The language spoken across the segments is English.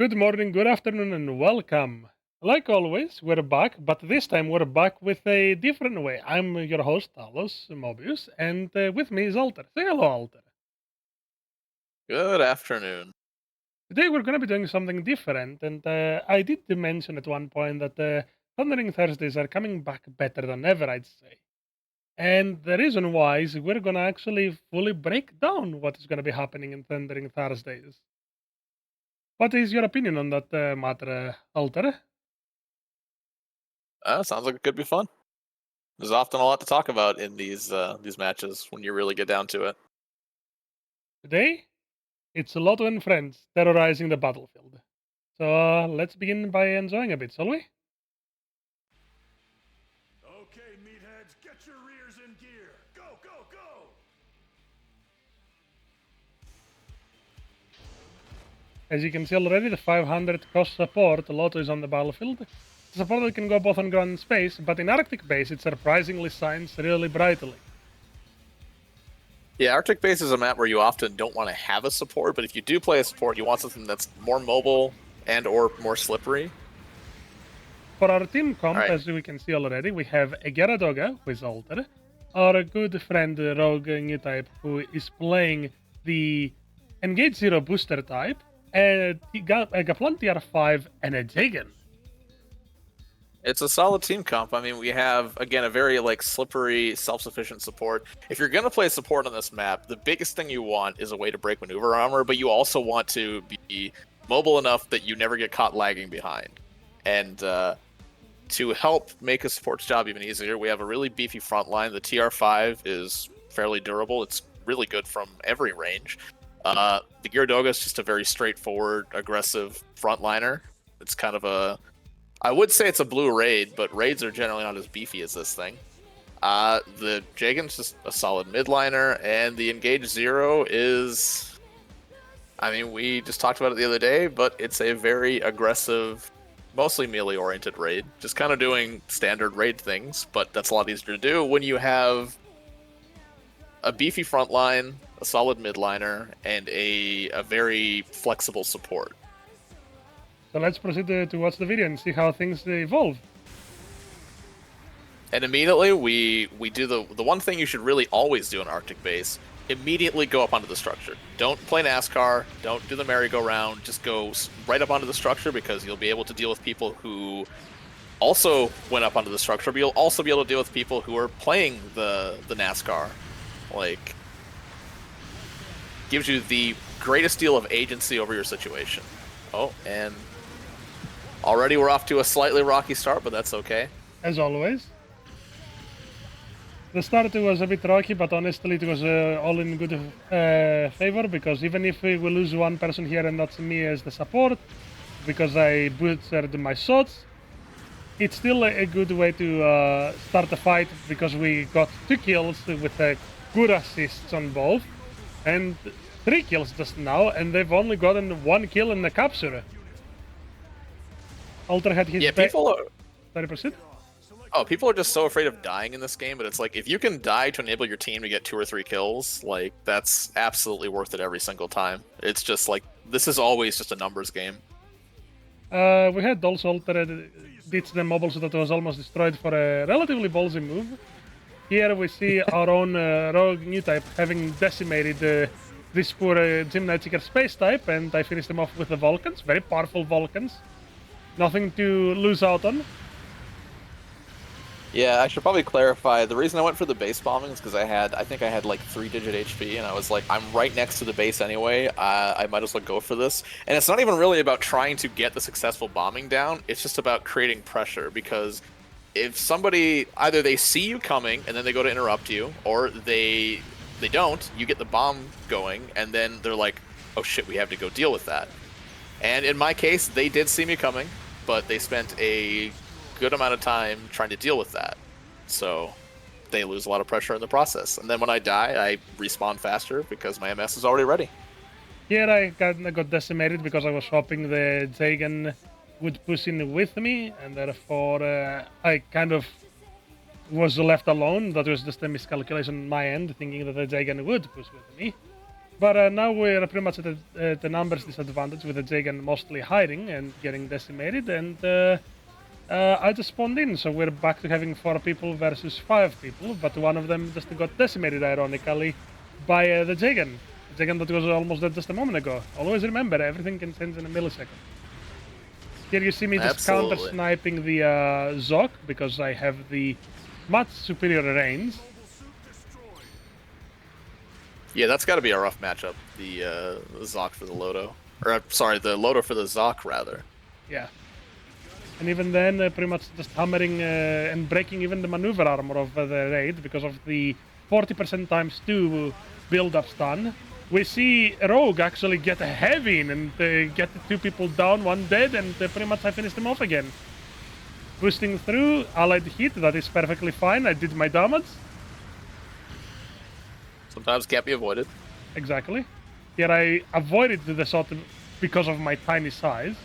Good morning, good afternoon, and welcome. Like always, we're back, but this time we're back with a different way. I'm your host, Talos Mobius, and with me is Alter. Say hello, Alter. Good afternoon. Today we're going to be doing something different, and I did mention at one point that Thundering Thursdays are coming back better than ever, I'd say. And the reason why is we're going to actually fully break down what is going to be happening in Thundering Thursdays. What is your opinion on that matter, Alter? Sounds like it could be fun. There's often a lot to talk about in these matches when you really get down to it. Today, it's Loto and friends terrorizing the battlefield. So let's begin by enjoying a bit, shall we? Okay, meatheads, get your rears in gear. Go, go, go! As you can see already, the 500 cost support, Loto is on the battlefield. The support can go both on ground and space, but in Arctic base it surprisingly shines really brightly. Yeah, Arctic Base is a map where you often don't want to have a support, but if you do play a support, you want something that's more mobile and or more slippery. For our team comp, Alright. as we can see already, we have a Gyaradoga with Alter, our good friend Rogue new type who is playing the Engage Zero booster type, a Gaplan TR5, and a Jagan. It's a solid team comp. I mean, we have, again, a very slippery, self-sufficient support. If you're going to play support on this map, the biggest thing you want is a way to break maneuver armor, but you also want to be mobile enough that you never get caught lagging behind. And to help make a support's job even easier, we have a really beefy front line. The TR5 is fairly durable. It's really good from every range. The Gyaradoga is just a very straightforward, aggressive frontliner. It's kind of I would say it's a blue raid, but raids are generally not as beefy as this thing. The Jagan's just a solid midliner, and the Engage Zero is... I mean, we just talked about it the other day, but it's a very aggressive, mostly melee-oriented raid. Just kind of doing standard raid things, but that's a lot easier to do when you have a beefy front line, a solid midliner, and a very flexible support. So let's proceed to watch the video and see how things evolve. And immediately we do the one thing you should really always do in Arctic Base. Immediately go up onto the structure. Don't play NASCAR. Don't do the merry-go-round. Just go right up onto the structure because you'll be able to deal with people who also went up onto the structure, but you'll also be able to deal with people who are playing the NASCAR. Gives you the greatest deal of agency over your situation. Oh, and already we're off to a slightly rocky start, but that's okay. As always. The start was a bit rocky, but honestly it was all in good favor, because even if we lose one person here and that's me as the support, because I butchered my shots, it's still a good way to start the fight, because we got 2 kills with good assists on both, and 3 kills just now, and they've only gotten 1 kill in the capture. Alter had his people are... 30%. Oh, people are just so afraid of dying in this game, but it's like, if you can die to enable your team to get 2 or 3 kills, that's absolutely worth it every single time. It's just this is always just a numbers game. We had also Alter ditch the mobile so that it was almost destroyed for a relatively ballsy move. Here we see our own Rogue new type having decimated this poor Gymnite Seeker space type, and I finished him off with the Vulcans, very powerful Vulcans. Nothing to lose out on. Yeah, I should probably clarify. The reason I went for the base bombing is because I think I had 3-digit HP, and I was like, I'm right next to the base anyway. I might as well go for this. And it's not even really about trying to get the successful bombing down. It's just about creating pressure, because if somebody, either they see you coming and then they go to interrupt you, or they don't, you get the bomb going, and then they're like, oh shit, we have to go deal with that. And in my case, they did see me coming, but they spent a good amount of time trying to deal with that. So they lose a lot of pressure in the process. And then when I die, I respawn faster because my MS is already ready. Here I got decimated because I was hoping the Jagan would push in with me, and therefore I kind of was left alone. That was just a miscalculation on my end, thinking that the Jagan would push with me. But now we're pretty much at the numbers disadvantage with the Jagan mostly hiding and getting decimated, and I just spawned in, so we're back to having 4 people versus 5 people, but one of them just got decimated, ironically, by the Jagan. The Jagan that was almost dead just a moment ago. Always remember, everything can change in a millisecond. Here you see me just Absolutely. counter-sniping the Zok, because I have the much superior range. Yeah, that's got to be a rough matchup. The Zoc for the Loto, or sorry, the Loto for the Zoc rather. Yeah. And even then, pretty much just hammering and breaking even the maneuver armor of the raid because of the 40% times 2 build-up stun. We see Rogue actually get a heavy in and get the 2 people down, 1 dead, and pretty much I finished them off again. Boosting through, allied hit, that is perfectly fine. I did my damage. Sometimes can't be avoided. Exactly. Here I avoided the shot because of my tiny size.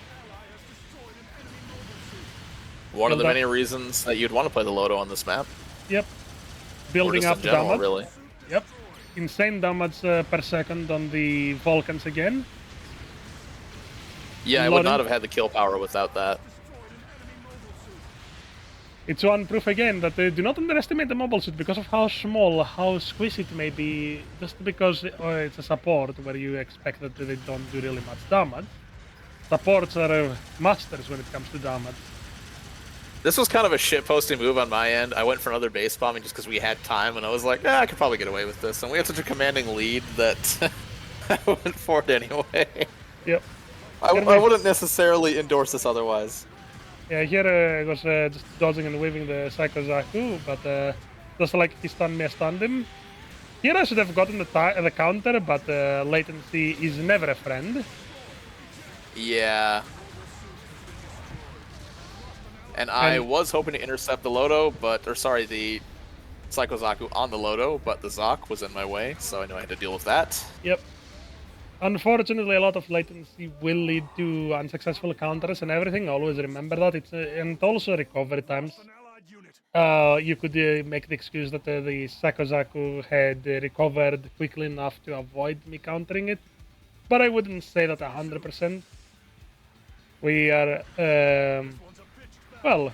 One of the Build up. many reasons that you'd want to play the Loto on this map, Yep. or Building just up in the general, damage. really. Yep. Insane damage per second on the Vulcans again. Yeah, I would Loading. not have had the kill power without that. It's one proof again that do not underestimate the mobile suit because of how small, how squishy it may be, just because it's a support where you expect that they don't do really much damage. Supports are masters when it comes to damage. This was kind of a shitposting move on my end. I went for another base bombing just because we had time, and I was like, I could probably get away with this. And we had such a commanding lead that I went for it anyway. Yep. I wouldn't necessarily endorse this otherwise. Yeah, here I was just dodging and weaving the Psycho Zaku, but just like he stunned me, I stunned him. Here I should have gotten the counter, but latency is never a friend. Yeah. And I was hoping to intercept the Loto, the Psycho Zaku on the Loto, but the Zoc was in my way, so I knew I had to deal with that. Yep. Unfortunately, a lot of latency will lead to unsuccessful counters and everything. Always remember that. It's and also recovery times. An allied unit. You could make the excuse that the Sakozaku had recovered quickly enough to avoid me countering it, but I wouldn't say that 100%. We are well.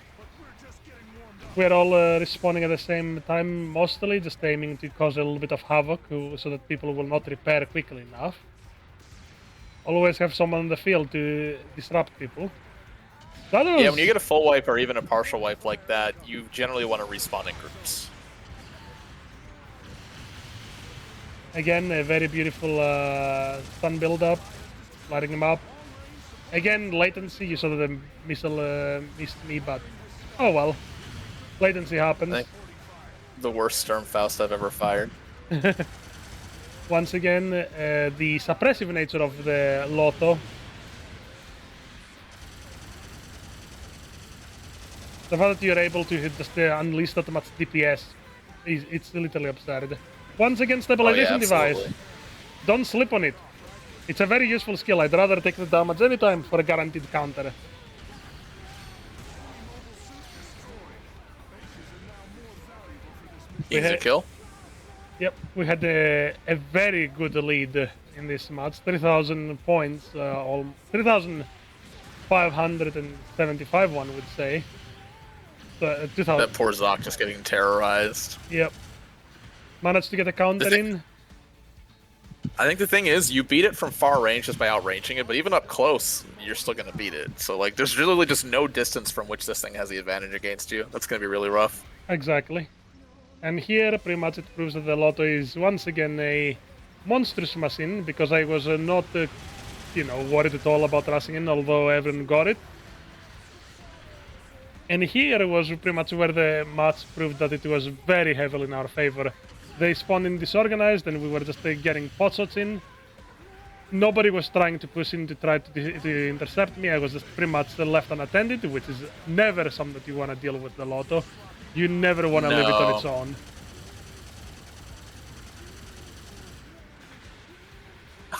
We're all responding at the same time, mostly just aiming to cause a little bit of havoc so that people will not repair quickly enough. Always have someone in the field to disrupt people. Yeah, when you get a full wipe or even a partial wipe like that, you generally want to respawn in groups. Again, a very beautiful stun build-up, lighting him up. Again, latency, you saw that the missile missed me, but oh well. Latency happens. I think the worst Sturmfaust I've ever fired. Once again, the suppressive nature of the Loto. The fact that you're able to just unleash that much DPS, it's literally absurd. Once again, stabilization device. Absolutely. Don't slip on it. It's a very useful skill. I'd rather take the damage anytime for a guaranteed counter. Easy to kill. Yep, we had a very good lead in this match. 3,000 points, 3,575 one would say. 2,000. That poor Zoc just getting terrorized. Yep. Managed to get a counter in. I think the thing is, you beat it from far range just by outranging it, but even up close, you're still going to beat it. So, like, there's really just no distance from which this thing has the advantage against you. That's going to be really rough. Exactly. And here, pretty much it proves that the Loto is once again a monstrous machine, because I was not, worried at all about rushing in, although everyone got it. And here was pretty much where the match proved that it was very heavily in our favor. They spawned in disorganized, and we were just getting pot shots in. Nobody was trying to push in to try to intercept me. I was just pretty much left unattended, which is never something that you want to deal with the Loto. You never want to leave it on its own.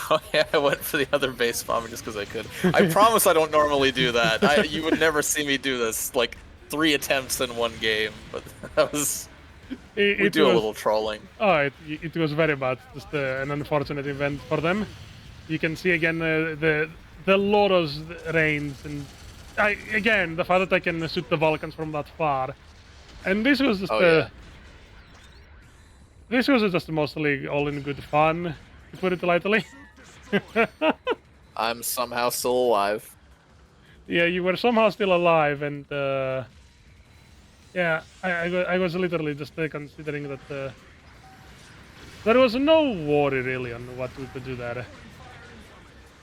Oh yeah, I went for the other base bomb just because I could. I promise I don't normally do that. You would never see me do this, like 3 attempts in one game, but that was We It do a was little trolling. it was very bad. Just an unfortunate event for them. You can see again the Loto's reigns, and again the fact that I can shoot the Vulcans from that far. And Oh yeah. this was just mostly all in good fun, to put it lightly. I'm somehow still alive. Yeah, you were somehow still alive, and yeah, I was literally just considering that there was no worry really on what we could do there.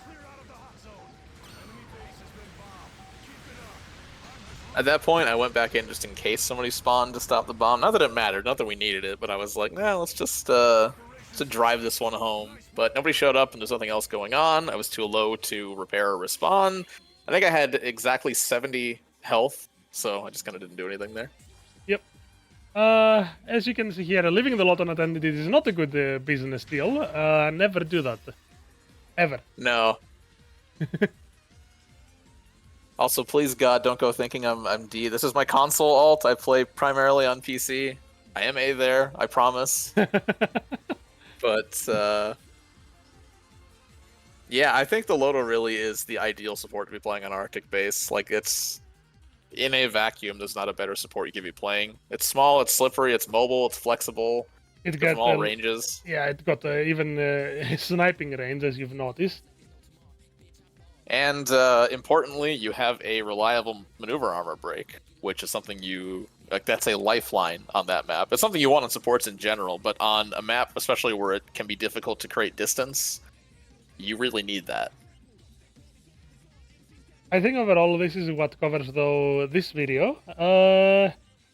Clear out of the hot zone. Enemy base has been bombed. Keep it up. At that point, I went back in just in case somebody spawned to stop the bomb. Not that it mattered, not that we needed it, but I was like, nah, let's just to drive this one home. But nobody showed up, and there's nothing else going on. I was too low to repair or respawn. I think I had exactly 70 health, so I just kind of didn't do anything there. Yep. As you can see here, leaving the lot unattended is not a good business deal. Never do that. Ever. No. Also, please God, don't go thinking I'm D. This is my console alt. I play primarily on PC. I am A there, I promise. But yeah, I think the Loto really is the ideal support to be playing on Arctic base. Like, it's in a vacuum. There's not a better support you could be playing. It's small, it's slippery, it's mobile, it's flexible. It Good got from all ranges. yeah, it got even sniping range, as you've noticed. And importantly, you have a reliable maneuver armor break, which is something you like. That's a lifeline on that map. It's something you want on supports in general, but on a map, especially where it can be difficult to create distance, you really need that. I think overall this is what covers though this video.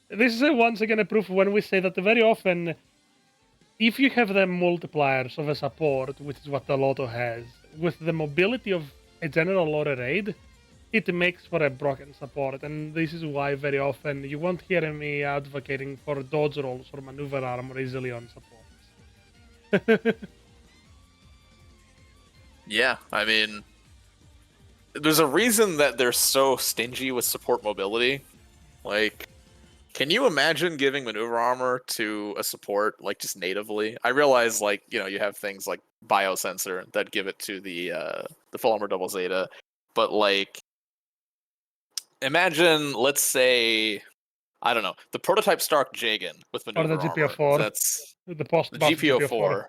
This is once again a proof when we say that very often, if you have the multipliers of a support, which is what the Loto has, with the mobility of a general Loto raid, it makes for a broken support, and this is why very often you won't hear me advocating for dodge rolls or maneuver armor easily on supports. Yeah, I mean, there's a reason that they're so stingy with support mobility. Like, can you imagine giving maneuver armor to a support, like, just natively? I realize, like, you know, you have things like biosensor that give it to the full armor double zeta, but, like, imagine, let's say, I don't know, the prototype Stark Jagan with Or maneuver the armor. GPO4. That's The post the buff GPO4.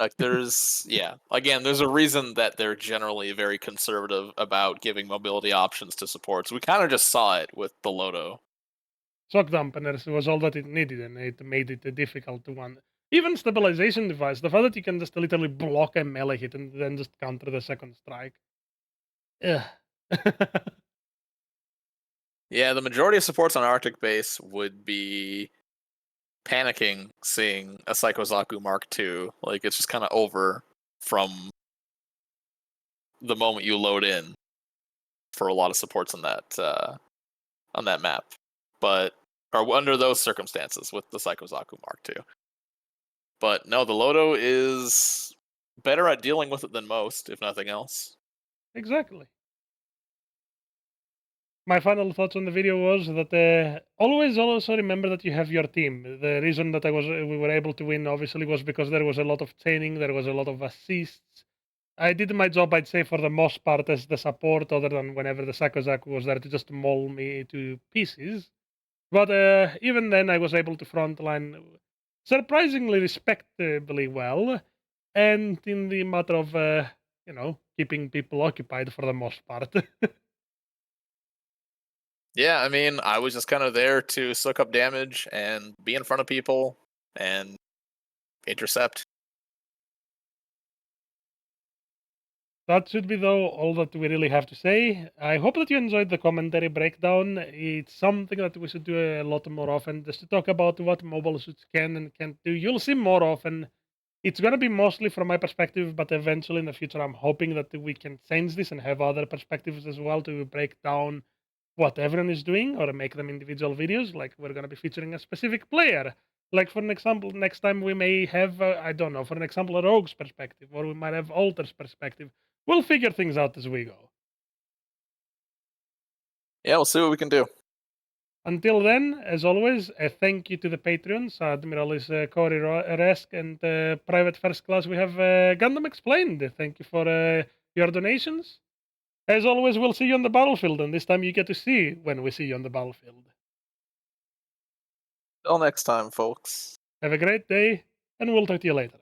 Like, there's, yeah, again, there's a reason that they're generally very conservative about giving mobility options to supports. We kind of just saw it with the Loto. Shock dampeners was all that it needed, and it made it a difficult one. Even stabilization device, the fact that you can just literally block a melee hit and then just counter the second strike. Ugh. Yeah, the majority of supports on Arctic base would be panicking seeing a Psychozaku Mark II. Like, it's just kind of over from the moment you load in for a lot of supports on that map. But or under those circumstances with the Psychozaku Mark II. But no, the Loto is better at dealing with it than most, if nothing else. Exactly. My final thoughts on the video was that always also remember that you have your team. The reason that we were able to win obviously was because there was a lot of training, there was a lot of assists. I did my job, I'd say, for the most part as the support, other than whenever the Sakozaku was there to just maul me to pieces. But even then, I was able to frontline surprisingly respectably well, and in the matter of keeping people occupied for the most part. Yeah, I mean, I was just kind of there to soak up damage and be in front of people and intercept. That should be, though, all that we really have to say. I hope that you enjoyed the commentary breakdown. It's something that we should do a lot more often, just to talk about what mobile suits can and can't do. You'll see more often. It's going to be mostly from my perspective, but eventually in the future, I'm hoping that we can change this and have other perspectives as well to break down what everyone is doing or make them individual videos. Like, we're going to be featuring a specific player. Like, for an example, next time we may have, I don't know, for an example, a Rogue's perspective, or we might have Alter's perspective. We'll figure things out as we go. Yeah, we'll see what we can do. Until then, as always, a thank you to the Patreons. Admiral is Corey Resk, and Private First Class we have Gundam Explained. Thank you for your donations. As always, we'll see you on the battlefield, and this time you get to see when we see you on the battlefield. Till next time, folks. Have a great day, and we'll talk to you later.